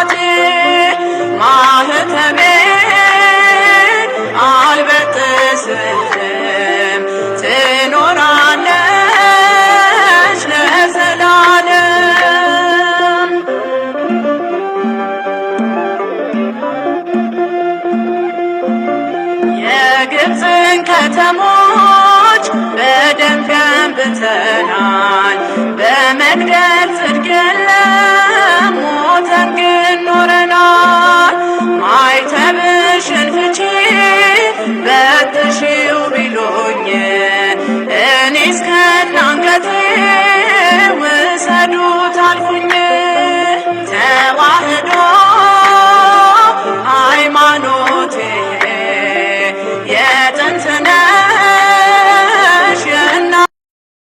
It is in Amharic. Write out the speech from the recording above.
አባቴ ማህተሜን አልበጥስም ትኖራለች ለዘላለም። የግብፅን ከተሞች በደም ገንብተናል፣ በመግደል ጽድቅ የለም ሞተን ግን ኖረናል። ማይተብሽን ፍቺ በጥሺው ቢሉኝ እኔስ ከናንገቴ ውሰዱት አልኩኝ። ተዋህዶ